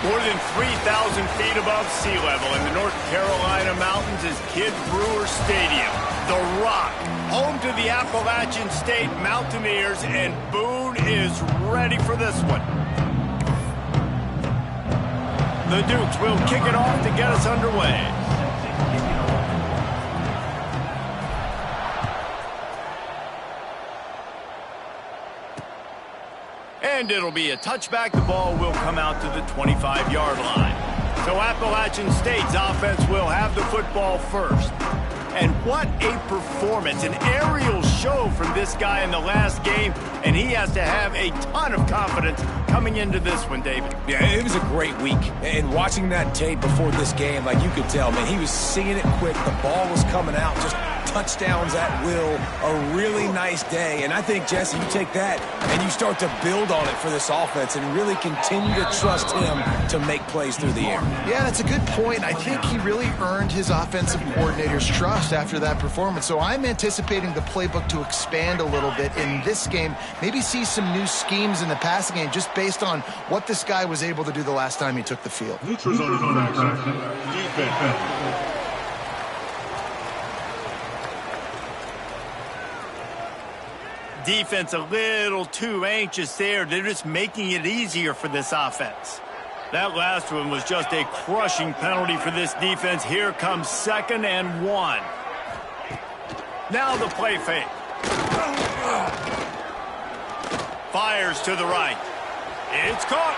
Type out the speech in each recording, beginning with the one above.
More than 3,000 feet above sea level in the North Carolina mountains is Kidd Brewer Stadium, The Rock, home to the Appalachian State Mountaineers, and Boone is ready for this one. The Dukes will kick it off to get us underway. And it'll be a touchback. The ball will come out to the 25-yard line. So Appalachian State's offense will have the football first. And what a performance, an aerial show from this guy in the last game, and he has to have a ton of confidence coming into this one, David. Yeah, it was a great week. And watching that tape before this game, like you could tell, man, he was seeing it quick. The ball was coming out, just touchdowns at will. A really nice day. And I think, Jesse, you take that and you start to build on it for this offense and really continue to trust him to make plays through the air. Yeah, that's a good point. I think he really earned his offensive coordinator's trust after that performance. So I'm anticipating the playbook to expand a little bit in this game, maybe see some new schemes in the passing game just based on what this guy was able to do the last time he took the field. Defense a little too anxious there. They're just making it easier for this offense. That last one was just a crushing penalty for this defense. Here comes 2nd and 1. Now the play fake. Fires to the right. It's caught.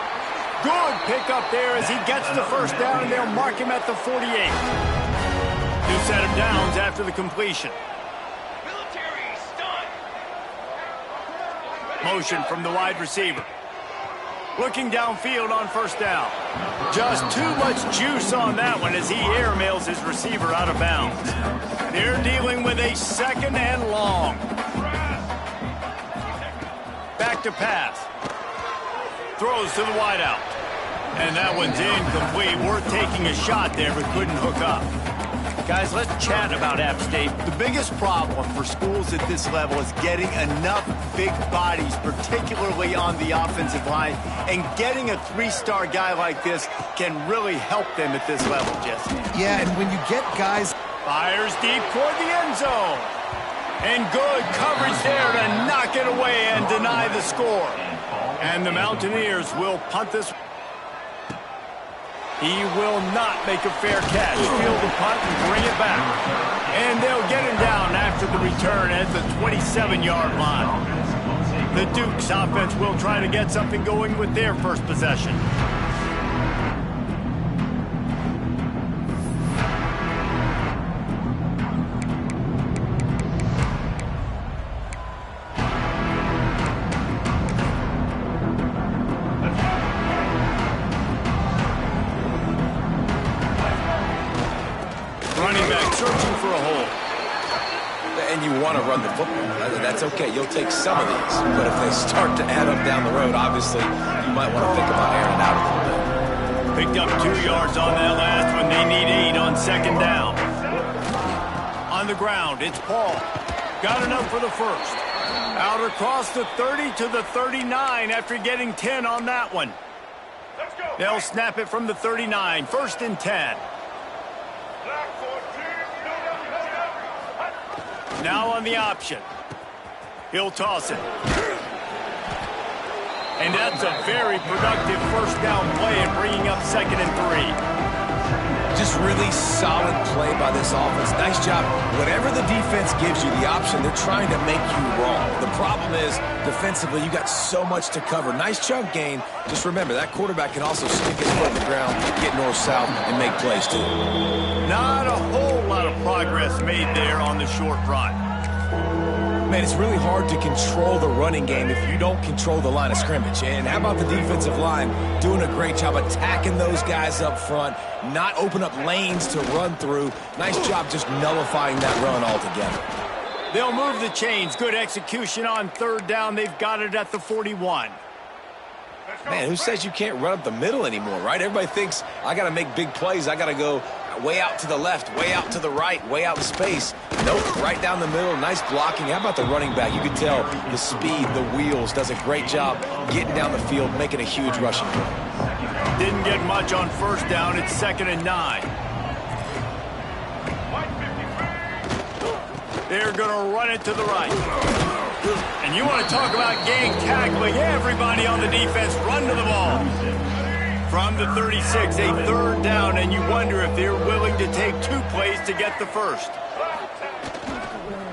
Good pickup there as he gets the first down, and they'll mark him at the 48. New set of downs after the completion. Motion from the wide receiver. Looking downfield on first down. Just too much juice on that one as he airmails his receiver out of bounds. They're dealing with a 2nd and long. Back to pass. Throws to the wideout. And that one's incomplete. Worth taking a shot there, but couldn't hook up. Guys, let's chat about App State. The biggest problem for schools at this level is getting enough big bodies, particularly on the offensive line, and getting a 3-star guy like this can really help them at this level, Jesse. Yeah, and when you get guys... Fires deep toward the end zone. And good coverage there to knock it away and deny the score. And the Mountaineers will punt this. He will not make a fair catch. Field the punt and bring it back. And they'll get him down after the return at the 27-yard line. The Dukes offense will try to get something going with their first possession. Searching for a hole. And you want to run the football. That's okay. You'll take some of these. But if they start to add up down the road, obviously, you might want to think about airing it out a little bit. Picked up 2 yards on that last one. They need 8 on 2nd down. On the ground, it's Paul. Got enough for the first. Out across the 30 to the 39 after getting 10 on that one. They'll snap it from the 39. 1st and 10. Now on the option. He'll toss it. And that's a very productive first down play in bringing up 2nd and 3. Just really solid play by this offense. Nice job. Whatever the defense gives you the option, they're trying to make you wrong. The problem is, defensively, you got so much to cover. Nice chunk gain. Just remember, that quarterback can also stick his foot in the ground, get north-south, and make plays too. Not a whole lot of progress made there on the short run. Man, it's really hard to control the running game if you don't control the line of scrimmage. And how about the defensive line doing a great job attacking those guys up front, not open up lanes to run through. Nice job just nullifying that run altogether. They'll move the chains. Good execution on 3rd down. They've got it at the 41. Man, who says you can't run up the middle anymore, right? Everybody thinks, I got to make big plays. I got to go way out to the left, way out to the right, way out in space. Nope, right down the middle. Nice blocking. How about the running back? You can tell the speed, the wheels, does a great job getting down the field, making a huge rushing play. Didn't get much on 1st down. It's 2nd and 9. They're going to run it to the right. And you want to talk about gang tackling. Everybody on the defense run to the ball. From the 36, a 3rd down, and you wonder if they're willing to take 2 plays to get the first.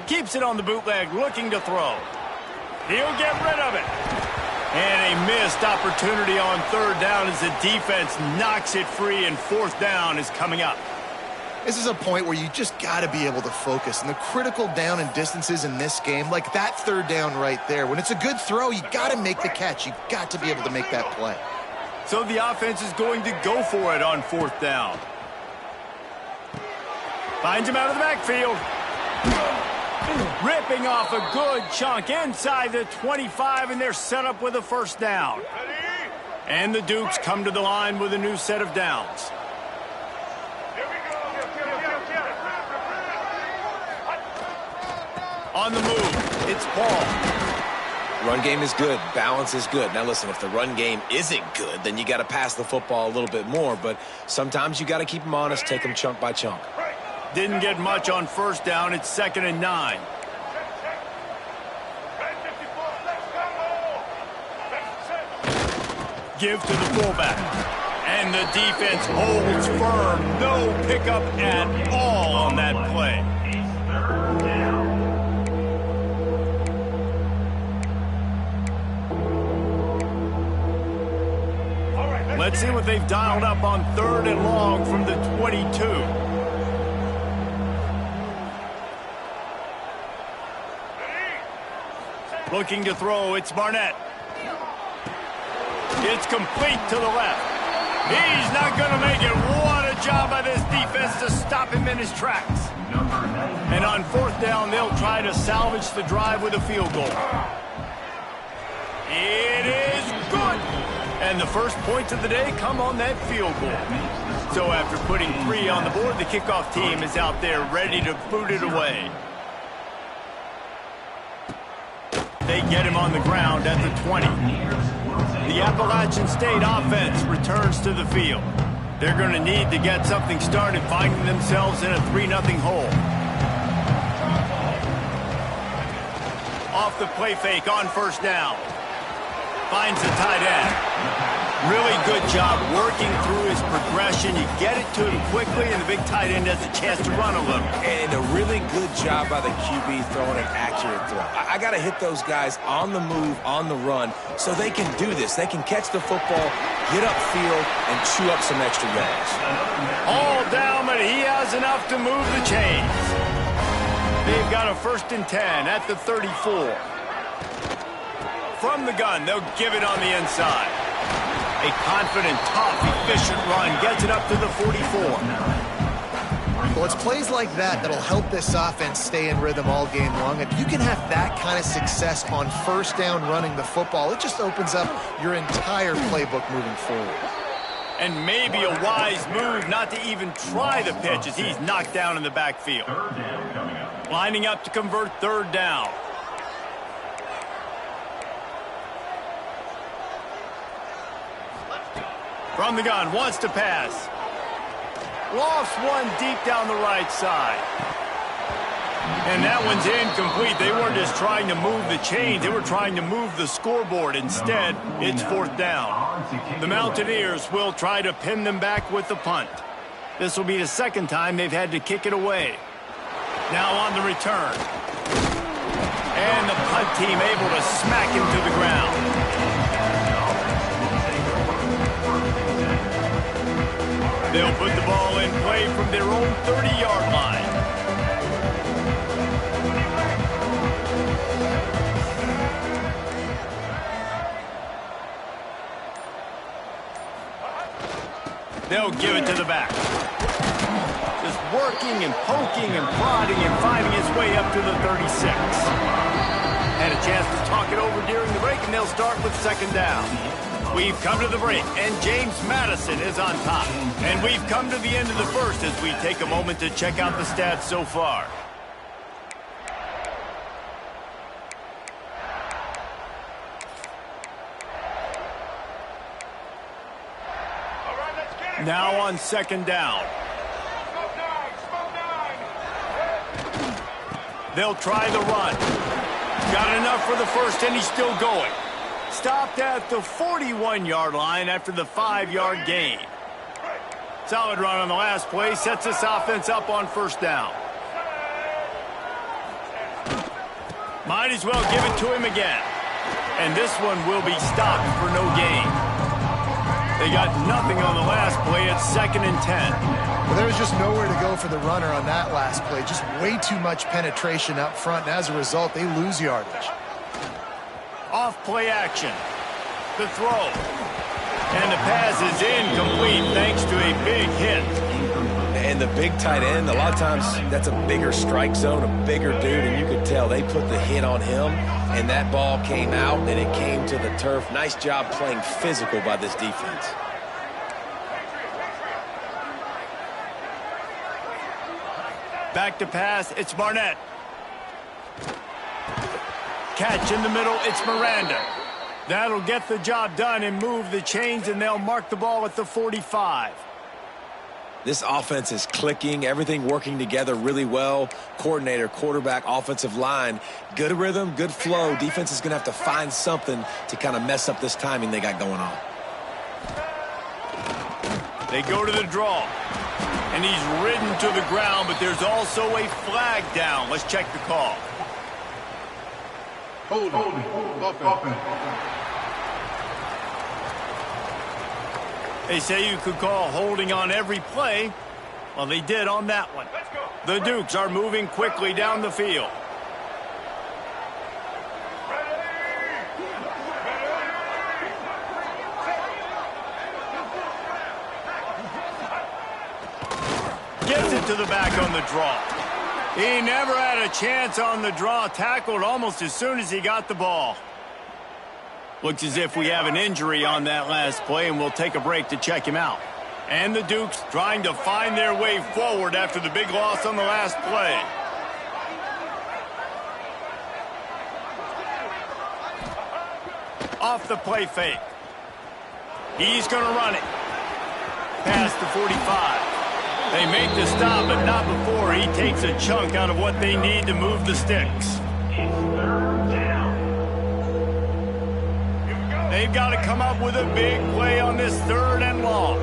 Keeps it on the bootleg, looking to throw. He'll get rid of it. And a missed opportunity on 3rd down as the defense knocks it free, and 4th down is coming up. This is a point where you just got to be able to focus. And the critical down and distances in this game, like that 3rd down right there, when it's a good throw, you got to make the catch. You got to be able to make that play. So the offense is going to go for it on 4th down. Finds him out of the backfield. Ripping off a good chunk inside the 25, and they're set up with a 1st down. And the Dukes come to the line with a new set of downs. On the move, it's Paul. Run game is good. Balance is good. Now, listen, if the run game isn't good, then you got to pass the football a little bit more. But sometimes you got to keep them honest, take them chunk by chunk. Didn't get much on 1st down. It's 2nd and 9. Give to the fullback. And the defense holds firm. No pickup at all on that play. Let's see what they've dialed up on 3rd and long from the 22. Looking to throw, it's Barnett. It's complete to the left. He's not going to make it. What a job by this defense to stop him in his tracks. And on 4th down, they'll try to salvage the drive with a field goal. It is good. And the first points of the day come on that field goal. So after putting 3 on the board, the kickoff team is out there ready to boot it away. They get him on the ground at the 20. The Appalachian State offense returns to the field. They're going to need to get something started, finding themselves in a 3-0 hole. Off the play fake on 1st down. Finds the tight end. Really good job working through his progression. You get it to him quickly, and the big tight end has a chance to run a little. And a really good job by the QB throwing an accurate throw. I got to hit those guys on the move, on the run, so they can do this. They can catch the football, get upfield, and chew up some extra yards. All down, but he has enough to move the chains. They've got a 1st and 10 at the 34. From the gun, they'll give it on the inside. A confident, tough, efficient run gets it up to the 44. Well, it's plays like that that'll help this offense stay in rhythm all game long. If you can have that kind of success on 1st down running the football, it just opens up your entire playbook moving forward. And maybe a wise move not to even try the pitch as he's knocked down in the backfield. Lining up to convert 3rd down. From the gun, wants to pass. Lofts one deep down the right side. And that one's incomplete. They weren't just trying to move the chains. They were trying to move the scoreboard. Instead, it's fourth down. The Mountaineers will try to pin them back with the punt. This will be the second time they've had to kick it away. Now on the return. And the punt team able to smack him to the ground. They'll put the ball in play from their own 30-yard line. They'll give it to the back. Just working and poking and prodding and finding his way up to the 36. Had a chance to talk it over during the break, and they'll start with second down. We've come to the break, and James Madison is on top. And we've come to the end of the first as we take a moment to check out the stats so far. Now on second down. They'll try the run. Got enough for the first, and he's still going. Stopped at the 41-yard line after the 5-yard gain. Solid run on the last play. Sets this offense up on first down. Might as well give it to him again. And this one will be stopped for no gain. They got nothing on the last play. It's 2nd and 10. Well, there was just nowhere to go for the runner on that last play. Just way too much penetration up front, and as a result, they lose yardage. Off play action. The throw. And the pass is incomplete thanks to a big hit. And the big tight end, a lot of times that's a bigger strike zone, a bigger dude, and you could tell they put the hit on him, and that ball came out, and it came to the turf. Nice job playing physical by this defense. Back to pass, it's Barnett. Catch in the middle, it's Miranda. That'll get the job done and move the chains, and they'll mark the ball at the 45. This offense is clicking, everything working together really well. Coordinator, quarterback, offensive line, good rhythm, good flow. Defense is going to have to find something to kind of mess up this timing they got going on. They go to the draw, and he's ridden to the ground, but there's also a flag down. Let's check the call. Hold on. They say you could call holding on every play. Well, they did on that one. The Dukes are moving quickly down the field. Gets it to the back on the draw. He never had a chance on the draw. Tackled almost as soon as he got the ball. Looks as if we have an injury on that last play, and we'll take a break to check him out. And the Dukes trying to find their way forward after the big loss on the last play. Off the play fake. He's going to run it. Past the 45. They make the stop, but not before he takes a chunk out of what they need to move the sticks. They've got to come up with a big play on this 3rd and long.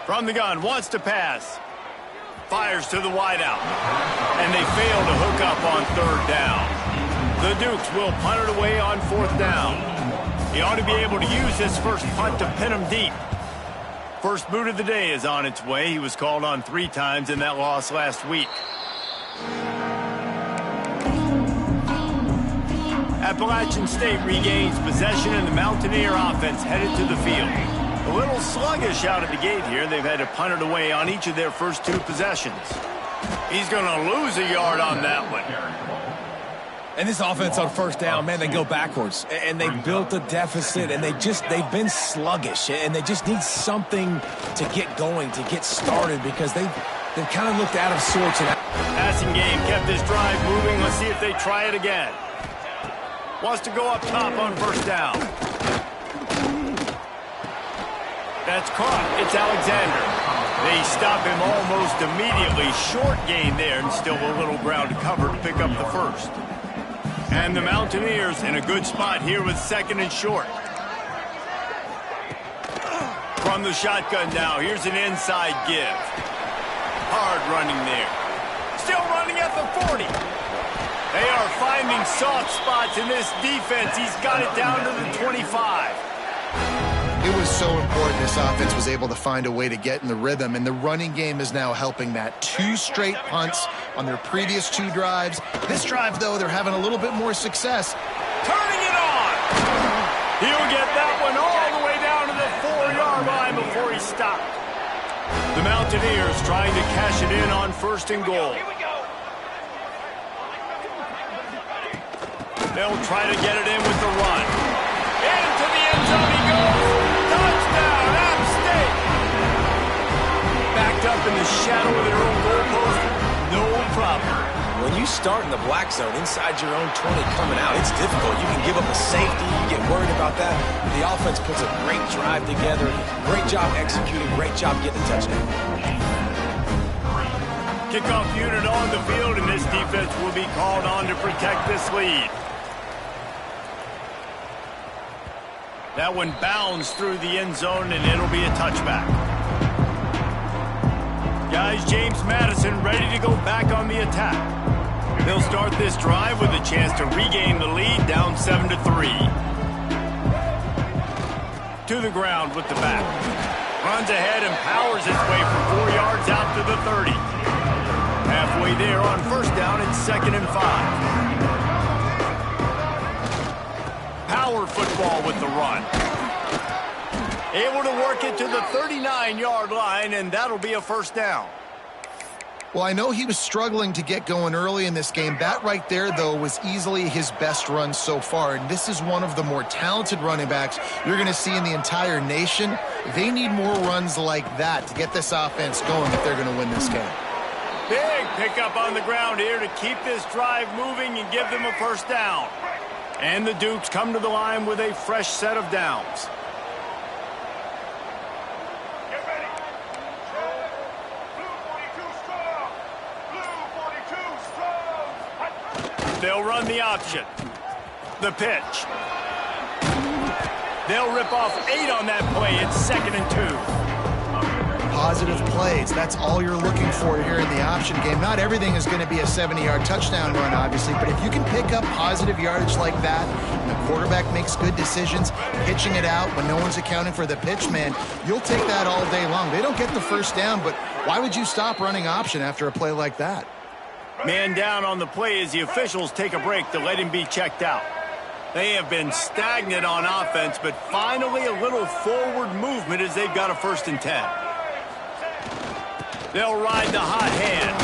From the gun, wants to pass. Fires to the wideout. And they fail to hook up on 3rd down. The Dukes will punt it away on 4th down. He ought to be able to use his first punt to pin him deep. First boot of the day is on its way. He was called on 3 times in that loss last week. Appalachian State regains possession, and the Mountaineer offense headed to the field. A little sluggish out of the gate here. They've had to punt it away on each of their first 2 possessions. He's going to lose a yard on that one. And this offense on 1st down, man, they go backwards. And they built a deficit, and they've been sluggish. And they just need something to get going, to get started, because they've kind of looked out of sorts. Passing game kept this drive moving. Let's see if they try it again. Wants to go up top on 1st down. That's caught. It's Alexander. They stop him almost immediately. Short gain there, and still a little ground to cover to pick up the first. And the Mountaineers in a good spot here with second and short. From the shotgun now, here's an inside give. Hard running there. Still running at the 40. They are finding soft spots in this defense. He's got it down to the 25. It was so important this offense was able to find a way to get in the rhythm, and the running game is now helping that. 2 straight punts on their previous 2 drives. This drive, though, they're having a little bit more success. Turning it on! He'll get that one all the way down to the 4-yard line before he stopped. The Mountaineers trying to cash it in on first and goal. They'll try to get it in with the run. Into the end zone he goes. Touchdown, App State. Backed up in the shadow of their own goalpost. No problem. When you start in the black zone inside your own 20 coming out, it's difficult. You can give up a safety. You get worried about that. The offense puts a great drive together. Great job executing. Great job getting a touchdown. Kickoff unit on the field, and this defense will be called on to protect this lead. That one bounds through the end zone, and it'll be a touchback. Guys, James Madison ready to go back on the attack. They'll start this drive with a chance to regain the lead, down 7-3. To the ground with the back. Runs ahead and powers his way for 4 yards out to the 30. Halfway there on first down, it's 2nd and 5. Power football with the run. Able to work it to the 39-yard line, and that'll be a first down. Well, I know he was struggling to get going early in this game. That right there, though, was easily his best run so far. And this is one of the more talented running backs you're going to see in the entire nation. They need more runs like that to get this offense going if they're going to win this game. Big pickup on the ground here to keep this drive moving and give them a first down. And the Dukes come to the line with a fresh set of downs. They'll run the option. The pitch. They'll rip off 8 on that play. It's 2nd and 2. Positive plays. That's all you're looking for here in the option game. Not everything is going to be a 70-yard touchdown run, obviously, but if you can pick up positive yardage like that, and the quarterback makes good decisions, pitching it out when no one's accounting for the pitch, man, you'll take that all day long. They don't get the first down, but why would you stop running option after a play like that? Man down on the play as the officials take a break to let him be checked out. They have been stagnant on offense, but finally a little forward movement as they've got a 1st and 10. They'll ride the hot hand.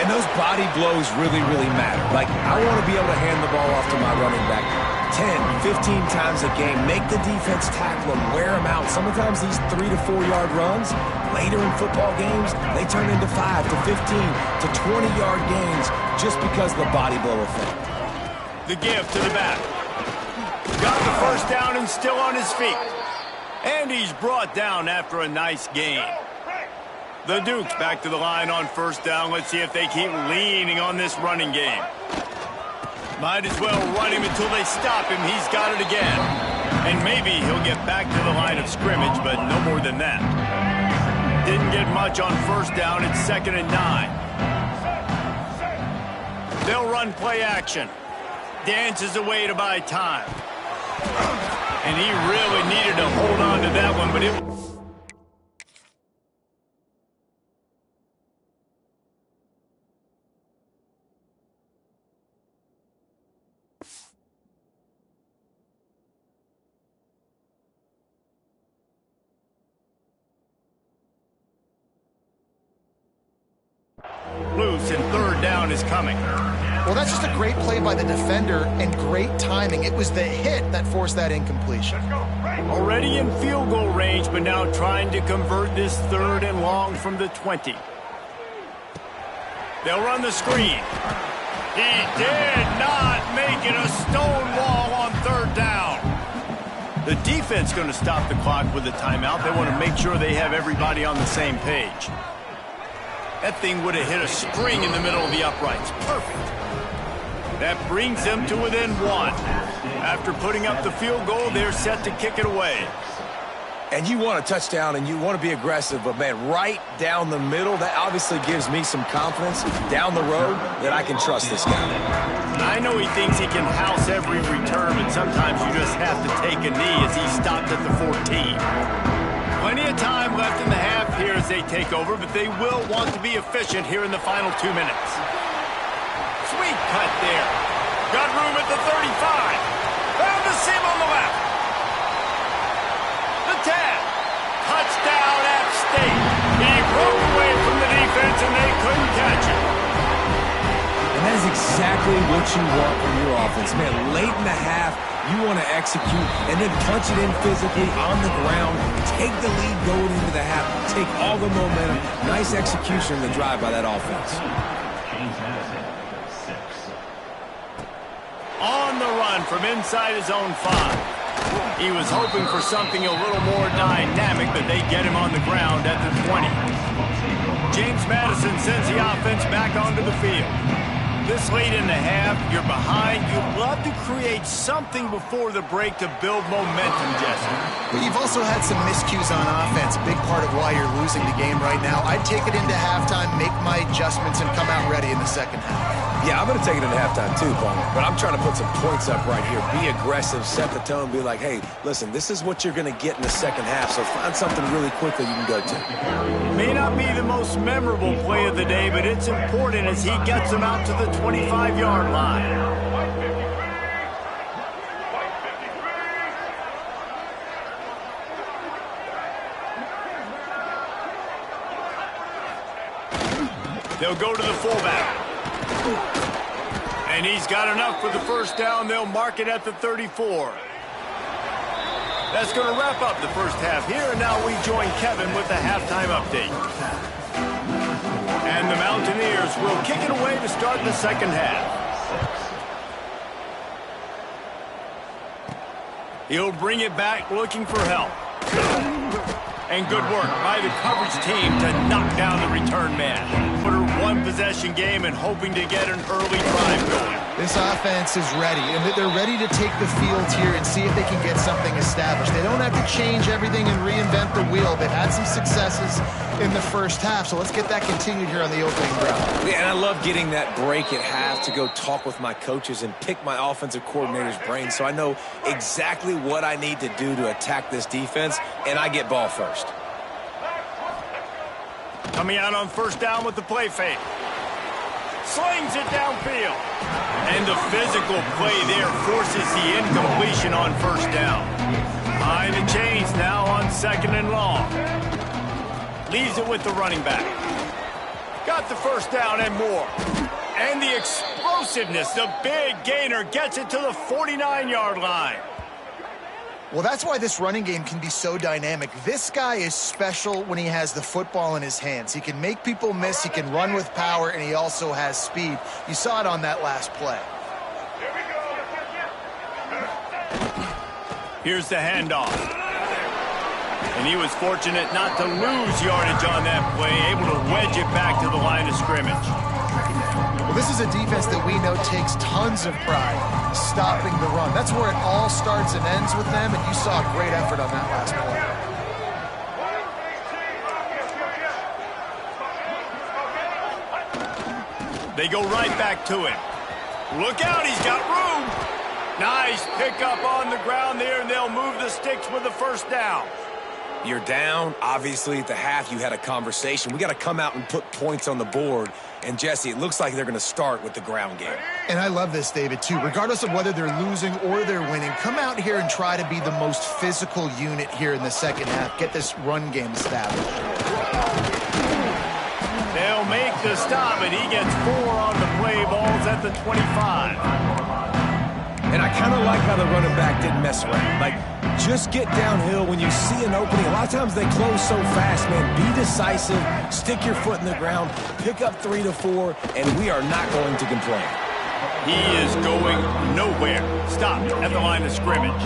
And those body blows really, really matter. Like, I want to be able to hand the ball off to my running back 10, 15 times a game. Make the defense tackle them, wear them out. Sometimes these 3 to 4 yard runs, later in football games, they turn into 5 to 15 to 20 yard gains just because of the body blow effect. The give to the back. Got the first down and still on his feet. And he's brought down after a nice gain. The Dukes back to the line on first down. Let's see if they keep leaning on this running game. Might as well run him until they stop him. He's got it again. And maybe he'll get back to the line of scrimmage, but no more than that. Didn't get much on first down. It's 2nd and 9. They'll run play action. Dances away to buy time. And he really needed to hold on to that one, but it... loose, and 3rd down is coming. Well, that's just a great play by the defender and great timing. It was the hit that forced that incompletion. Already in field goal range, but now trying to convert this 3rd and long from the 20. They'll run the screen. He did not make it a stone wall on 3rd down. The defense going to stop the clock with a timeout. They want to make sure they have everybody on the same page. That thing would have hit a string in the middle of the uprights. Perfect. That brings them to within 1. After putting up the field goal, they're set to kick it away. And you want a touchdown and you want to be aggressive, but, man, right down the middle, that obviously gives me some confidence down the road that I can trust this guy. I know he thinks he can house every return, but sometimes you just have to take a knee as he stopped at the 14. Plenty of time left in the half here as they take over, but they will want to be efficient here in the final 2 minutes. Sweet cut there. Got room at the 35. Found the seam on the left. The 10. Touchdown, App State. He broke away from the defense and they couldn't catch him. And that is exactly what you want from your offense. Man, late in the half, you want to execute and then punch it in physically on the ground. Take the lead going into the half. Take all the momentum. Nice execution in the drive by that offense. On the run from inside his own 5. He was hoping for something a little more dynamic, but they get him on the ground at the 20. James Madison sends the offense back onto the field. This late in the half, you're behind. You'd love to create something before the break to build momentum, Jesse. But you've also had some miscues on offense, a big part of why you're losing the game right now. I'd take it into halftime, make my adjustments, and come out ready in the second half. Yeah, I'm going to take it into halftime too, Paul. But I'm trying to put some points up right here. Be aggressive, set the tone, be like, hey, listen, this is what you're going to get in the second half, so find something really quick that you can go to. May not be the most memorable play of the day, but it's important as he gets them out to the 25-yard line. They'll go to the fullback. And he's got enough for the first down. They'll mark it at the 34. That's going to wrap up the first half here, and now we join Kevin with the halftime update. And the Mountaineers will kick it away to start the second half. He'll bring it back looking for help. And good work by the coverage team to knock down the return man. Put a one-possession game and hoping to get an early drive going. This offense is ready, and they're ready to take the field here and see if they can get something established. They don't have to change everything and reinvent the wheel. They've had some successes in the first half, so let's get that continued here on the opening drive. Yeah, and I love getting that break at half to go talk with my coaches and pick my offensive coordinator's brain so I know exactly what I need to do to attack this defense, and I get ball first. Coming out on first down with the play fake. Slings it downfield. And the physical play there forces the incompletion on first down. Behind the chains now on second and long. Leaves it with the running back. Got the first down and more. And the explosiveness, the big gainer gets it to the 49-yard line. Well, that's why this running game can be so dynamic. This guy is special when he has the football in his hands. He can make people miss, he can run with power, and he also has speed. You saw it on that last play. Here's the handoff. And he was fortunate not to lose yardage on that play, able to wedge it back to the line of scrimmage. Well, this is a defense that we know takes tons of pride stopping the run. That's where it all starts and ends with them, and you saw a great effort on that last play. They go right back to him. Look out, he's got room. Nice pickup on the ground there, and they'll move the sticks with the first down. You're down. Obviously, at the half, you had a conversation. We got to come out and put points on the board. And, Jesse, it looks like they're going to start with the ground game. And I love this, David, too. Regardless of whether they're losing or they're winning, come out here and try to be the most physical unit here in the second half. Get this run game established. They'll make the stop, and he gets 4 on the play balls at the 25. And I kind of like how the running back didn't mess around. Like, just get downhill when you see an opening. A lot of times they close so fast, man. Be decisive, stick your foot in the ground, pick up 3 to 4, and we are not going to complain. He is going nowhere. Stopped at the line of scrimmage.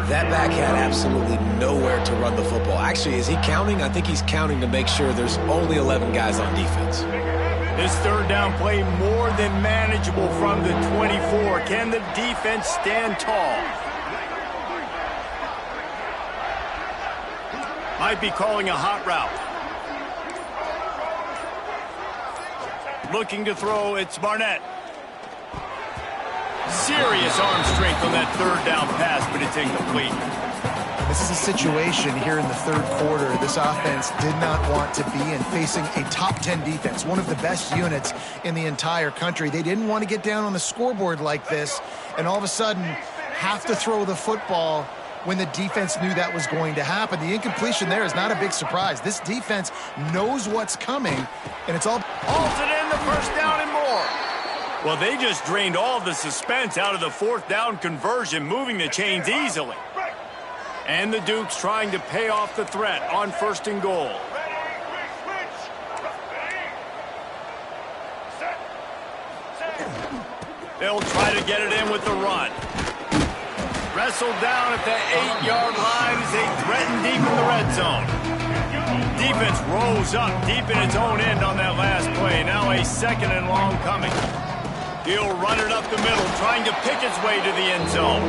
That back had absolutely nowhere to run the football. Actually, is he counting? I think he's counting to make sure there's only 11 guys on defense. This third down play more than manageable from the 24. Can the defense stand tall? Might be calling a hot route. Looking to throw, it's Barnett. Serious arm strength on that third down pass, but it's incomplete. This is a situation here in the third quarter this offense did not want to be in, facing a top 10 defense, one of the best units in the entire country. They didn't want to get down on the scoreboard like this and all of a sudden have to throw the football when the defense knew that was going to happen. The incompletion there is not a big surprise. This defense knows what's coming, and it's all... Halted in the first down and more. Well, they just drained all the suspense out of the fourth down conversion, moving the chains easily. And the Dukes trying to pay off the threat on first and goal. They'll try to get it in with the run. Wrestled down at the 8-yard line as they threaten deep in the red zone. Defense rose up deep in its own end on that last play. Now a second and long coming. He'll run it up the middle, trying to pick its way to the end zone.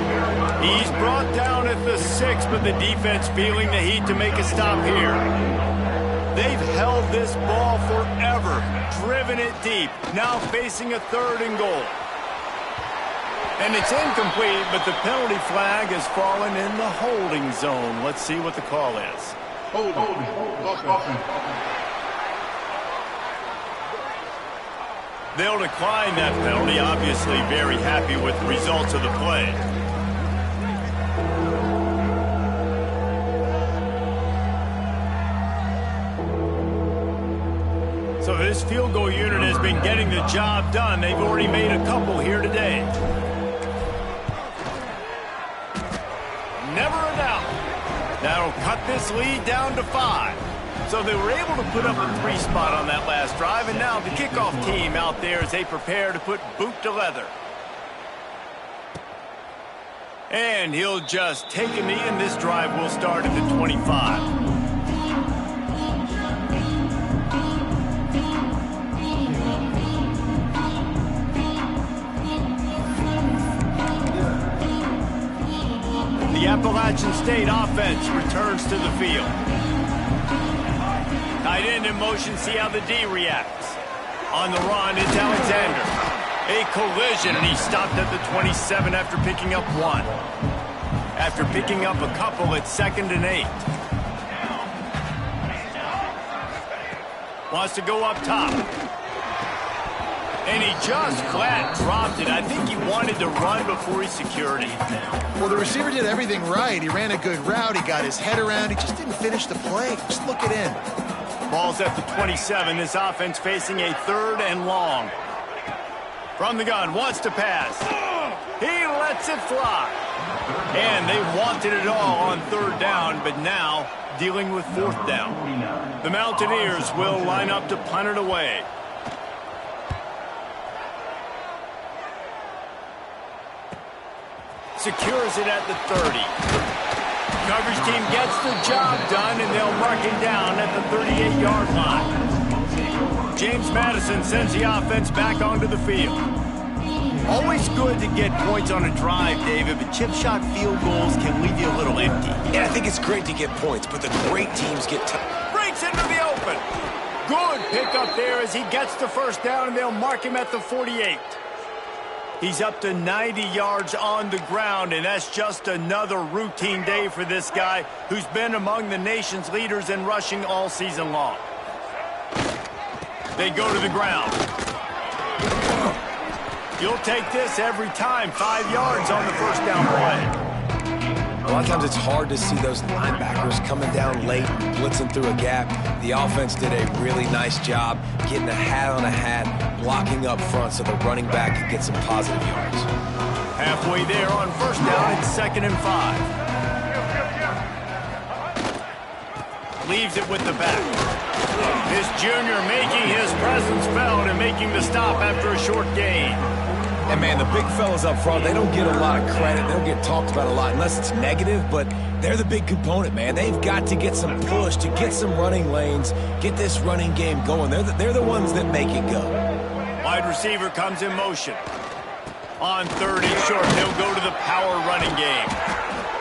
He's brought down at the 6, but the defense feeling the heat to make a stop here. They've held this ball forever, driven it deep, now facing a third and goal. And it's incomplete, but the penalty flag has fallen in the holding zone. Let's see what the call is. They'll decline that penalty, obviously very happy with the results of the play. So this field goal unit has been getting the job done. They've already made a couple here today. Never a doubt. That'll cut this lead down to 5. So they were able to put up a 3 spot on that last drive, and now the kickoff team out there as they prepare to put boot to leather. And he'll just take a knee, and this drive will start at the 25. The Appalachian State offense returns to the field. Tight end in motion, see how the D reacts. On the run, it's Alexander. A collision, and he stopped at the 27 after picking up 1. After picking up a couple, it's 2nd and 8. Wants to go up top. And he just flat dropped it. I think he wanted to run before he secured it. Well, the receiver did everything right. He ran a good route. He got his head around. He just didn't finish the play. Just look it in. Ball's at the 27. This offense facing a 3rd and long. From the gun, wants to pass. He lets it fly. And they wanted it all on 3rd down, but now dealing with 4th down. The Mountaineers will line up to punt it away. Secures it at the 30. Coverage team gets the job done, and they'll mark him down at the 38-yard line. James Madison sends the offense back onto the field. Always good to get points on a drive, David, but chip shot field goals can leave you a little empty. Yeah, I think it's great to get points, but the great teams get breaks into the open. Good pickup there as he gets the first down, and they'll mark him at the 48. He's up to 90 yards on the ground, and that's just another routine day for this guy who's been among the nation's leaders in rushing all season long. They go to the ground. You'll take this every time. 5 yards on the first down play. A lot of times it's hard to see those linebackers coming down late, blitzing through a gap. The offense did a really nice job getting a hat on a hat, blocking up front so the running back could get some positive yards. Halfway there on first down, it's 2nd and 5. Leaves it with the back. This junior making his presence felt and making the stop after a short gain. And, man, the big fellas up front, they don't get a lot of credit. They don't get talked about a lot unless it's negative, but they're the big component, man. They've got to get some push, to get some running lanes, get this running game going. They're the ones that make it go. Wide receiver comes in motion. On 30 short, he'll go to the power running game.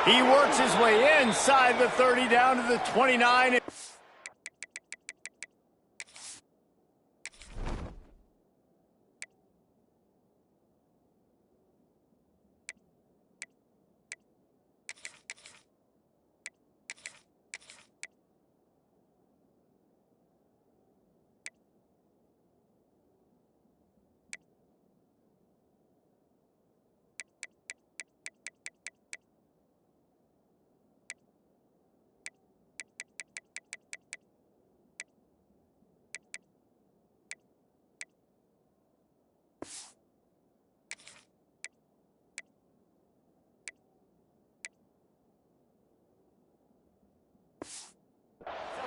He works his way inside the 30 down to the 29.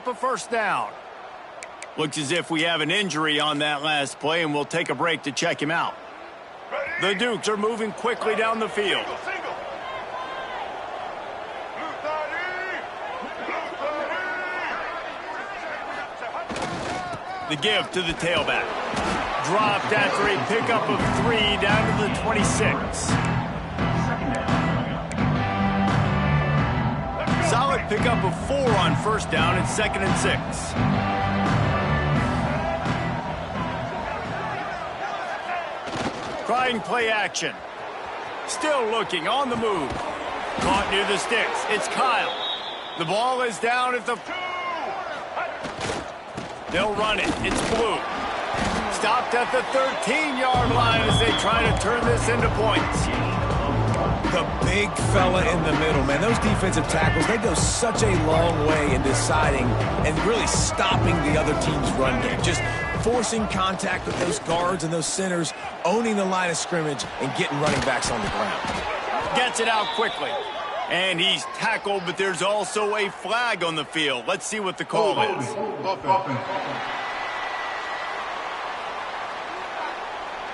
A first down. Looks as if we have an injury on that last play, and we'll take a break to check him out. The Dukes are moving quickly down the field. The give to the tailback. Dropped after a pickup of 3 down to the 26. Solid pickup of 4 on first down and 2nd and 6. Trying play action. Still looking on the move. Caught near the sticks. It's Kyle. The ball is down at the... They'll run it. It's Blue. Stopped at the 13-yard line as they try to turn this into points. The big fella in the middle, man. Those defensive tackles, they go such a long way in deciding and really stopping the other team's run game. Just forcing contact with those guards and those centers, owning the line of scrimmage, and getting running backs on the ground. Gets it out quickly. And he's tackled, but there's also a flag on the field. Let's see what the call is.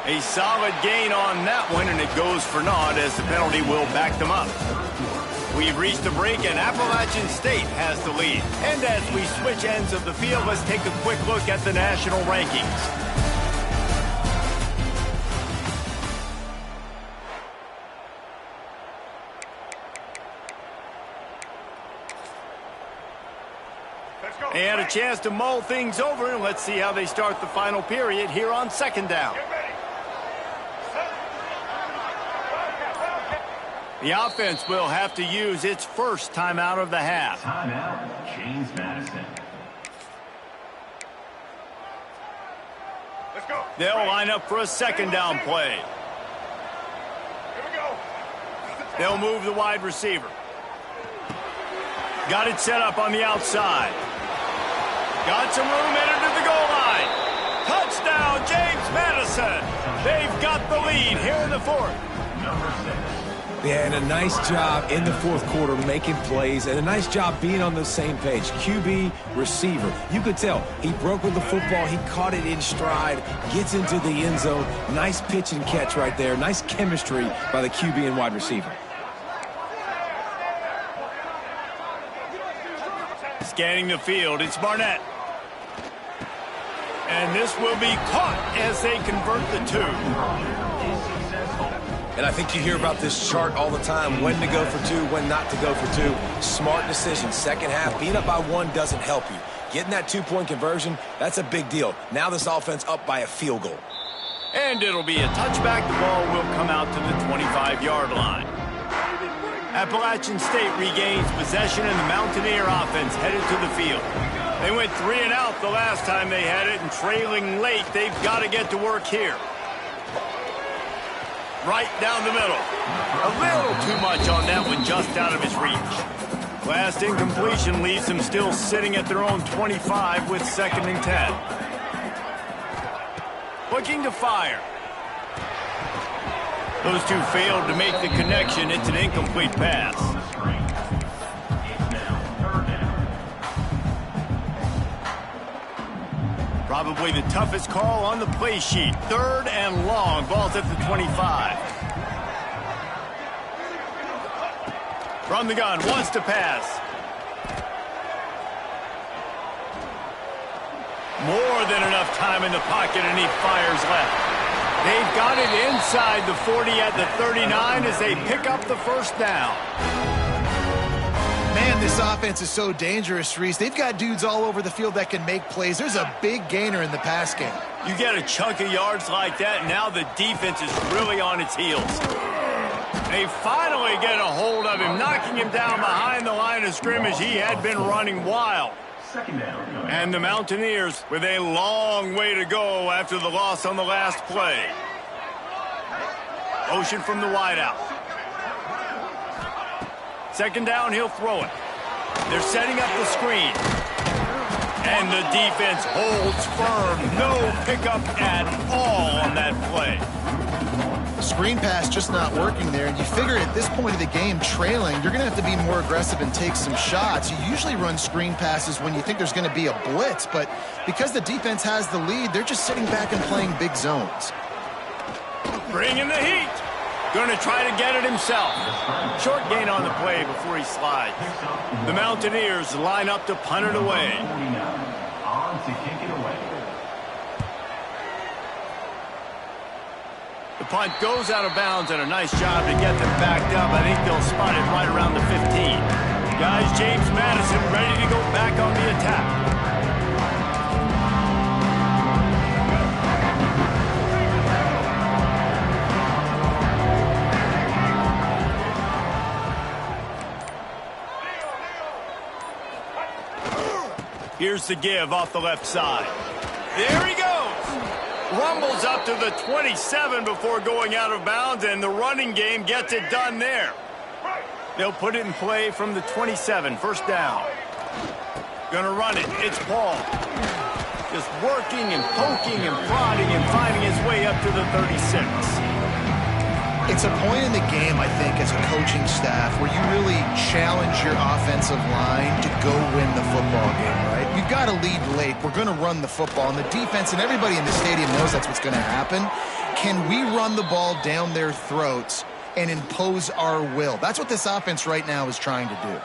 A solid gain on that one, and it goes for naught as the penalty will back them up. We've reached a break, and Appalachian State has the lead. And as we switch ends of the field, let's take a quick look at the national rankings. And a chance to mull things over, and let's see how they start the final period here on 2nd down. The offense will have to use its first timeout of the half. Timeout, James Madison. Let's go. They'll line up for a 2nd down play. Here we go. They'll move the wide receiver. Got it set up on the outside. Got some room, headed to the goal line. Touchdown, James Madison. They've got the lead here in the 4th. Number 6. Yeah, and a nice job in the 4th quarter making plays, and a nice job being on the same page. QB, receiver. You could tell he broke with the football. He caught it in stride, gets into the end zone. Nice pitch and catch right there. Nice chemistry by the QB and wide receiver. Scanning the field, it's Barnett. And this will be caught as they convert the 2. And I think you hear about this chart all the time, when to go for 2, when not to go for 2. Smart decision. Second half, being up by 1 doesn't help you. Getting that 2-point conversion, that's a big deal. Now this offense up by a field goal. And it'll be a touchback. The ball will come out to the 25-yard line. Appalachian State regains possession, and the Mountaineer offense headed to the field. They went 3 and out the last time they had it, and trailing late, they've got to get to work here. Right down the middle. A little too much on that one, just out of his reach. Last incompletion leaves them still sitting at their own 25 with 2nd and 10. Looking to fire. Those two failed to make the connection. It's an incomplete pass. Probably the toughest call on the play sheet. 3rd and long. Ball's at the 25. From the gun, wants to pass. More than enough time in the pocket, and he fires left. They've got it inside the 40 at the 39 as they pick up the first down. Man, this offense is so dangerous, Reese. They've got dudes all over the field that can make plays. There's a big gainer in the pass game. You get a chunk of yards like that, and now the defense is really on its heels. They finally get a hold of him, knocking him down behind the line of scrimmage. He had been running wild. And the Mountaineers with a long way to go after the loss on the last play. Motion from the wideout. 2nd down, he'll throw it. They're setting up the screen. And the defense holds firm. No pickup at all on that play. Screen pass just not working there, and you figure at this point of the game, trailing, you're going to have to be more aggressive and take some shots. You usually run screen passes when you think there's going to be a blitz, but because the defense has the lead, they're just sitting back and playing big zones. Bring in the heat. Going to try to get it himself. Short gain on the play before he slides. The Mountaineers line up to punt it away. On to kick it away. The punt goes out of bounds, and a nice job to get them backed up. I think they'll spot it right around the 15. Guys, James Madison ready to go back on the attack. Here's the give off the left side. There he goes. Rumbles up to the 27 before going out of bounds, and the running game gets it done there. They'll put it in play from the 27, 1st down. Gonna run it. It's Paul. Just working and poking and prodding and finding his way up to the 36. It's a point in the game, I think, as a coaching staff where you really challenge your offensive line to go win the football game, right? You've got to lead late. We're going to run the football, and the defense and everybody in the stadium knows that's what's going to happen. Can we run the ball down their throats and impose our will? That's what this offense right now is trying to do.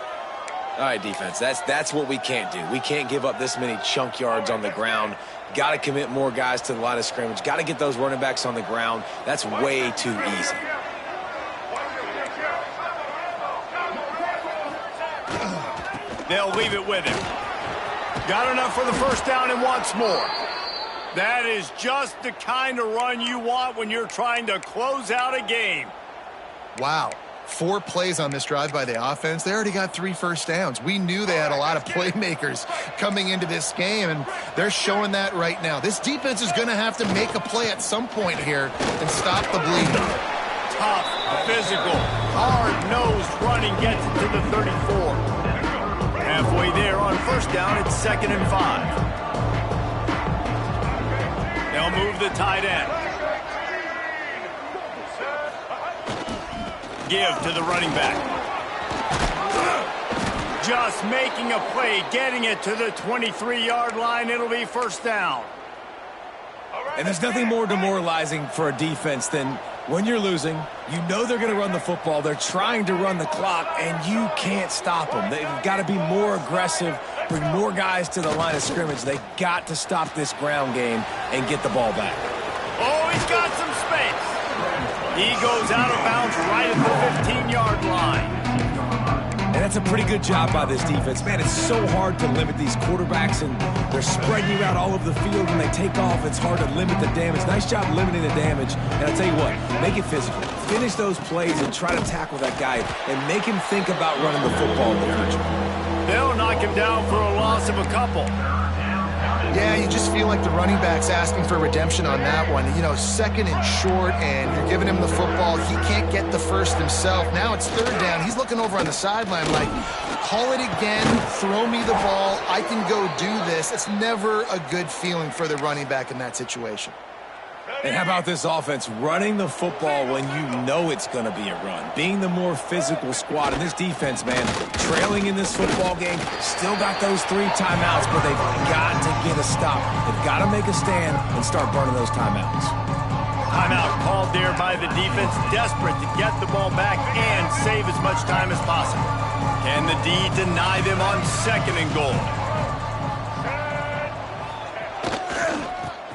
All right, defense, that's what we can't do. We can't give up this many chunk yards on the ground. Got to commit more guys to the line of scrimmage. Got to get those running backs on the ground. That's way too easy. They'll leave it with him. Got enough for the 1st down and wants more. That is just the kind of run you want when you're trying to close out a game. Wow. 4 plays on this drive by the offense. They already got 3 first downs. We knew they had a lot of playmakers coming into this game, and they're showing that right now. This defense is going to have to make a play at some point here and stop the bleeding. Tough, physical, hard-nosed running gets it to the 34. Halfway there on 1st down, it's 2nd and 5. They'll move the tight end. Give to the running back. Just making a play, getting it to the 23-yard line. It'll be 1st down. And there's nothing more demoralizing for a defense than when you're losing, you know they're going to run the football. They're trying to run the clock, and you can't stop them. They've got to be more aggressive, bring more guys to the line of scrimmage. They've got to stop this ground game and get the ball back. Oh, he's got some space. He goes out of bounds right at the 15-yard line. And that's a pretty good job by this defense. Man, it's so hard to limit these quarterbacks, and they're spreading you out all over the field. When they take off, it's hard to limit the damage. Nice job limiting the damage. And I'll tell you what, make it physical. Finish those plays and try to tackle that guy and make him think about running the football in the future. They'll knock him down for a loss of a couple. Yeah, you just feel like the running back's asking for redemption on that one. You know, 2nd and short, and you're giving him the football. He can't get the first himself. Now it's 3rd down. He's looking over on the sideline like, call it again, throw me the ball, I can go do this. It's never a good feeling for the running back in that situation. And how about this offense running the football when you know it's going to be a run? Being the more physical squad. And this defense, man, trailing in this football game, still got those 3 timeouts, but they've got to get a stop. They've got to make a stand and start burning those timeouts. Timeout called there by the defense, desperate to get the ball back and save as much time as possible. Can the D deny them on 2nd and goal?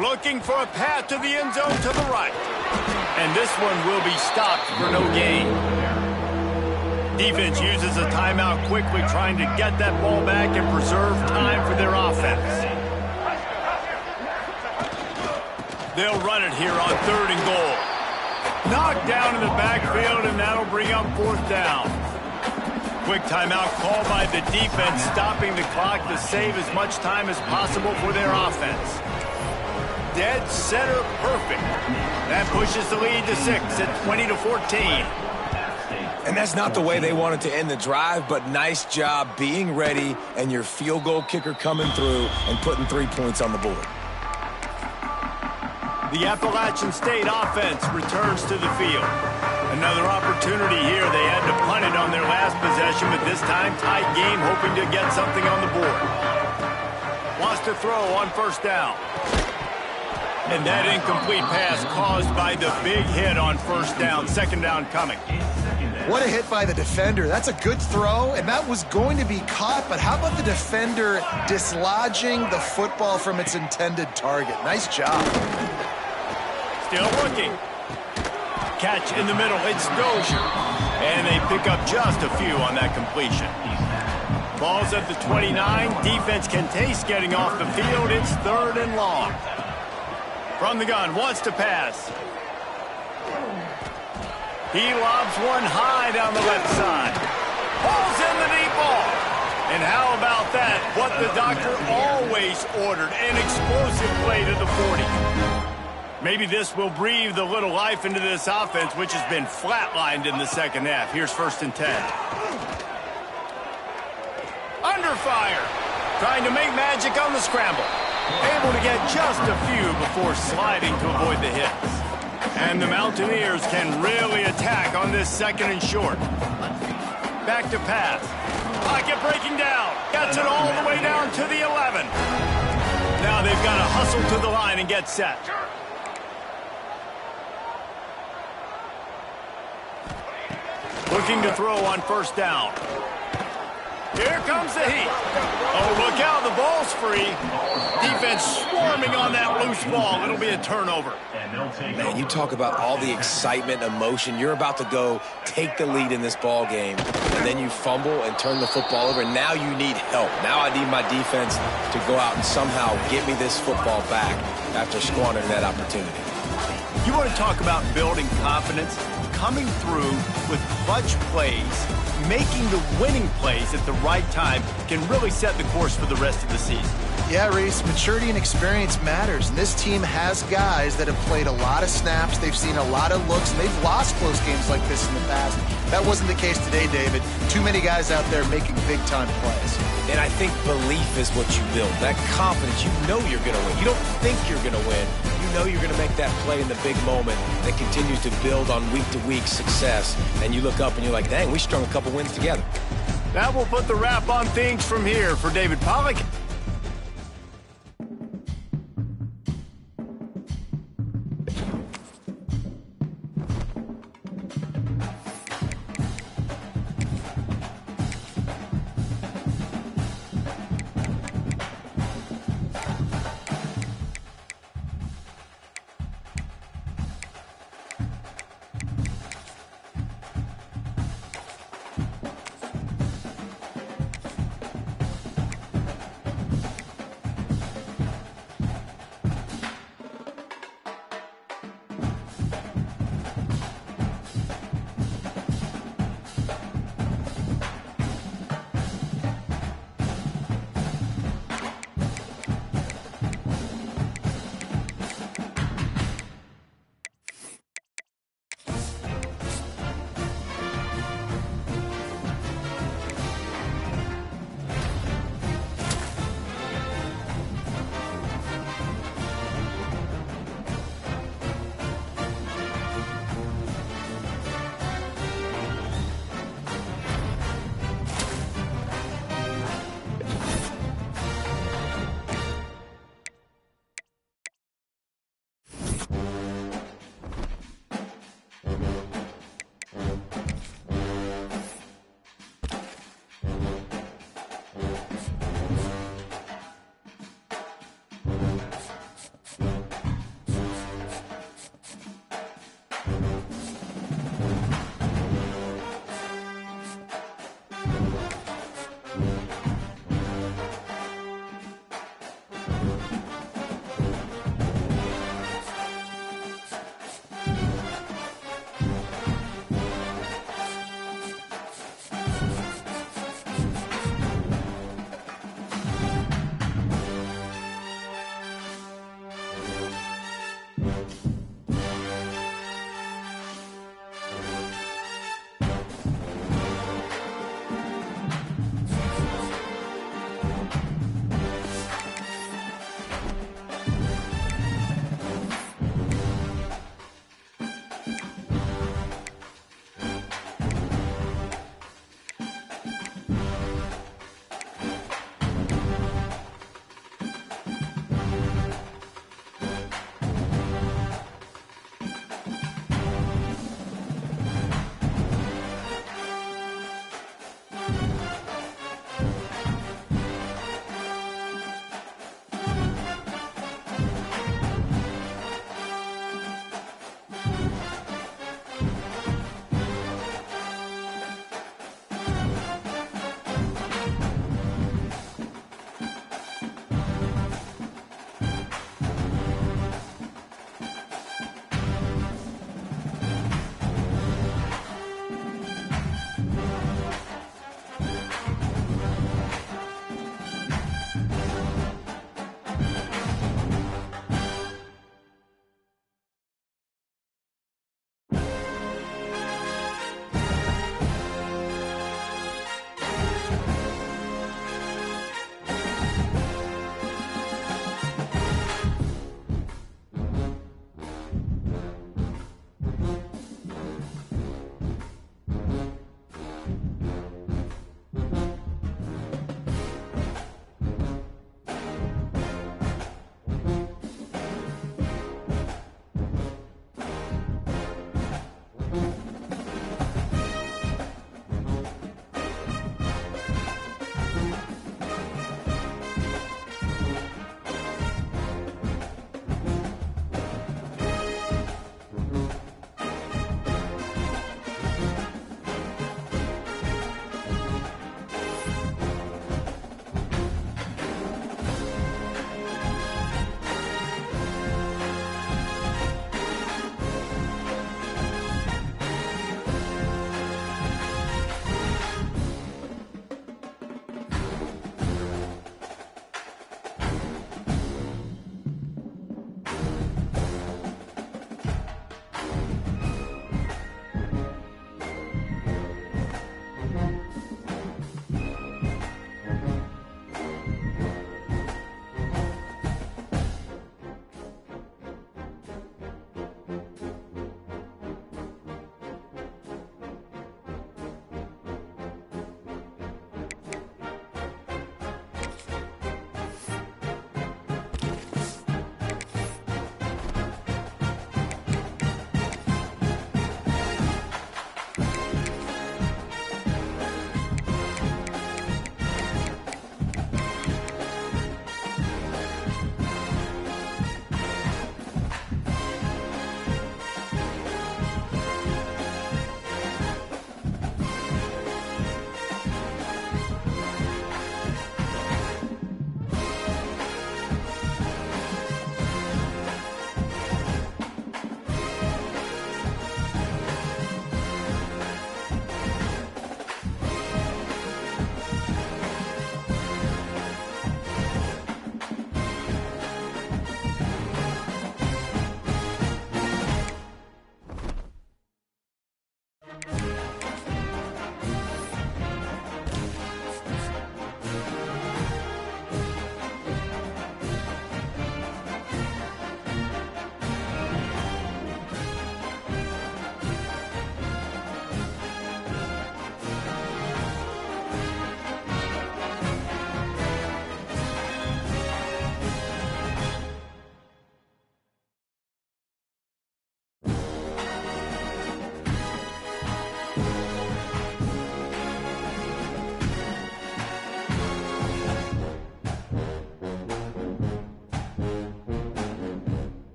Looking for a path to the end zone to the right. And this one will be stopped for no gain. Defense uses a timeout quickly, trying to get that ball back and preserve time for their offense. They'll run it here on 3rd and goal. Knocked down in the backfield, and that'll bring up 4th down. Quick timeout called by the defense, stopping the clock to save as much time as possible for their offense. Dead center perfect. That pushes the lead to 6 at 20-14. And that's not the way they wanted to end the drive, but nice job being ready and your field goal kicker coming through and putting 3 points on the board. The Appalachian State offense returns to the field. Another opportunity here. They had to punt it on their last possession, but this time tight game, hoping to get something on the board. Wants to throw on 1st down. And that incomplete pass caused by the big hit on 1st down. 2nd down coming. What a hit by the defender. That's a good throw, and that was going to be caught, but how about the defender dislodging the football from its intended target? Nice job. Still looking. Catch in the middle. It's Dozier. And they pick up just a few on that completion. Ball's at the 29. Defense can taste getting off the field. It's 3rd and long. From the gun, wants to pass. He lobs one high down the left side. Pulls in the deep ball. And how about that? What the doctor always ordered, an explosive play to the 40. Maybe this will breathe a little life into this offense, which has been flatlined in the 2nd half. Here's 1st and 10. Under fire. Trying to make magic on the scramble. Able to get just a few before sliding to avoid the hits. And the Mountaineers can really attack on this 2nd and short. Back to pass. Pocket breaking down. Gets it all the way down to the 11. Now they've got to hustle to the line and get set. Looking to throw on 1st down. Here comes the heat. Oh, look out, the ball's free. Defense swarming on that loose ball. It'll be a turnover. Man, you talk about all the excitement, emotion. You're about to go take the lead in this ball game, and then you fumble and turn the football over. Now you need help. Now I need my defense to go out and somehow get me this football back after squandering that opportunity. You want to talk about building confidence? Coming through with clutch plays, making the winning plays at the right time can really set the course for the rest of the season. Yeah, Reese, maturity and experience matters, and this team has guys that have played a lot of snaps, they've seen a lot of looks, and they've lost close games like this in the past. That wasn't the case today, David. Too many guys out there making big-time plays. And I think belief is what you build. That confidence, you know you're going to win. You don't think you're going to win. You know you're going to make that play in the big moment that continues to build on week-to-week success. And you look up and you're like, dang, we strung a couple wins together. That will put the wrap on things from here. For David Pollack,